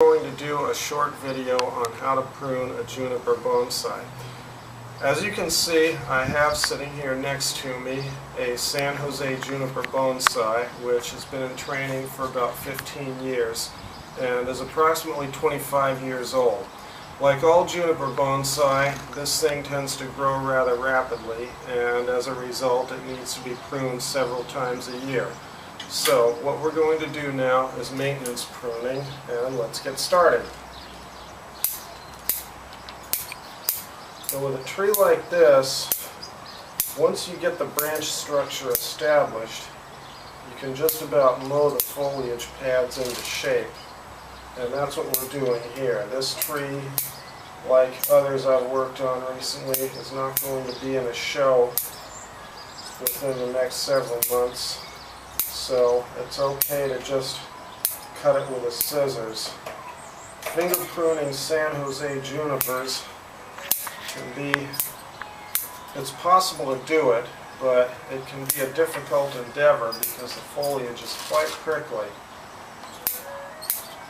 Going to do a short video on how to prune a juniper bonsai. As you can see, I have sitting here next to me a San Jose juniper bonsai, which has been in training for about 15 years and is approximately 25 years old. Like all juniper bonsai, this thing tends to grow rather rapidly, and as a result it needs to be pruned several times a year. So what we're going to do now is maintenance pruning, and let's get started. So with a tree like this, once you get the branch structure established, you can just about mow the foliage pads into shape. And that's what we're doing here. This tree, like others I've worked on recently, is not going to be in a show within the next several months. So it's okay to just cut it with a scissors. Finger pruning San Jose junipers it's possible to do it, but it can be a difficult endeavor because the foliage is quite prickly.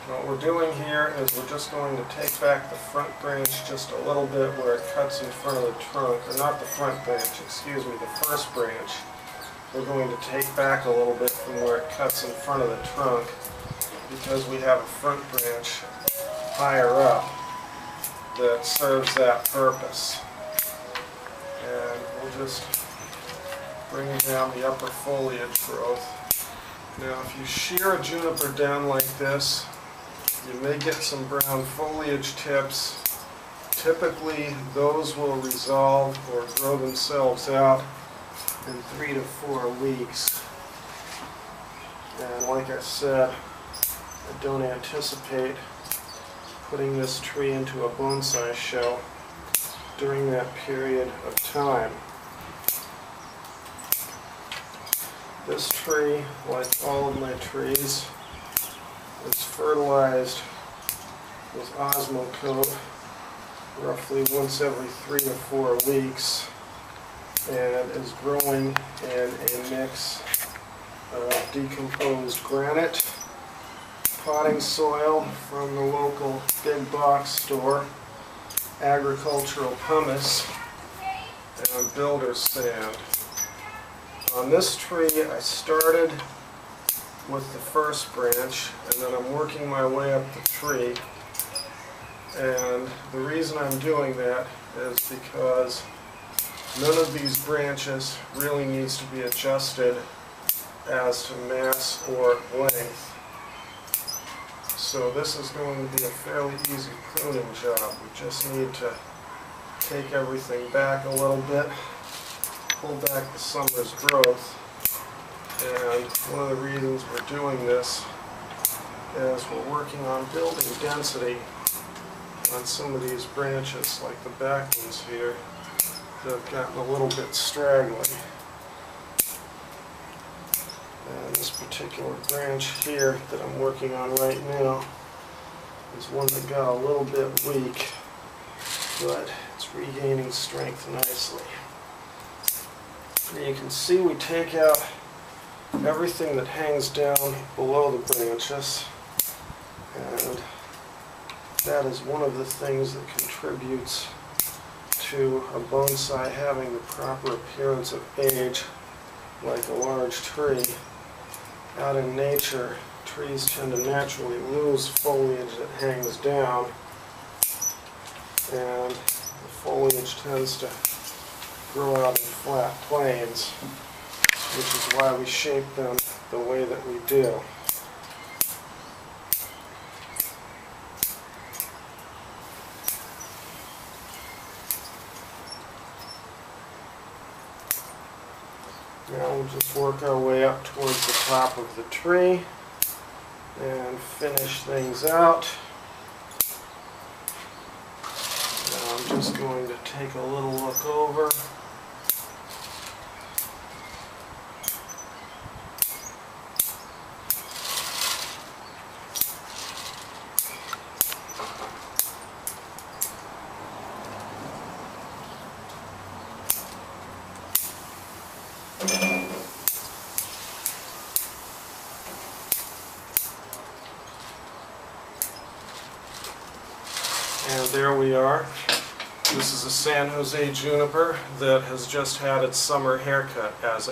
What we're doing here is we're just going to take back the front branch just a little bit where it cuts in front of the trunk, or not the front branch, excuse me, the first branch. We're going to take back a little bit from where it cuts in front of the trunk because we have a front branch higher up that serves that purpose. And we'll just bring down the upper foliage growth. Now if you shear a juniper down like this, you may get some brown foliage tips. Typically those will resolve or grow themselves out in 3 to 4 weeks. And like I said, I don't anticipate putting this tree into a bonsai show during that period of time. This tree, like all of my trees, is fertilized with Osmocote roughly once every 3 to 4 weeks and is growing in a mix of decomposed granite, potting soil from the local big box store, agricultural pumice, and builder's sand. On this tree I started with the first branch, and then I'm working my way up the tree, and the reason I'm doing that is because none of these branches really needs to be adjusted as to mass or length. So this is going to be a fairly easy pruning job. We just need to take everything back a little bit, pull back the summer's growth, and one of the reasons we're doing this is we're working on building density on some of these branches, like the back ones here that have gotten a little bit straggly. And this particular branch here that I'm working on right now is one that got a little bit weak, but it's regaining strength nicely. And you can see we take out everything that hangs down below the branches, and that is one of the things that contributes to a bonsai having the proper appearance of age like a large tree. Out in nature, trees tend to naturally lose foliage that hangs down, and the foliage tends to grow out in flat planes, which is why we shape them the way that we do. Now we'll just work our way up towards the top of the tree and finish things out. Now I'm just going to take a little look over. And there we are. This is a San Jose juniper that has just had its summer haircut, as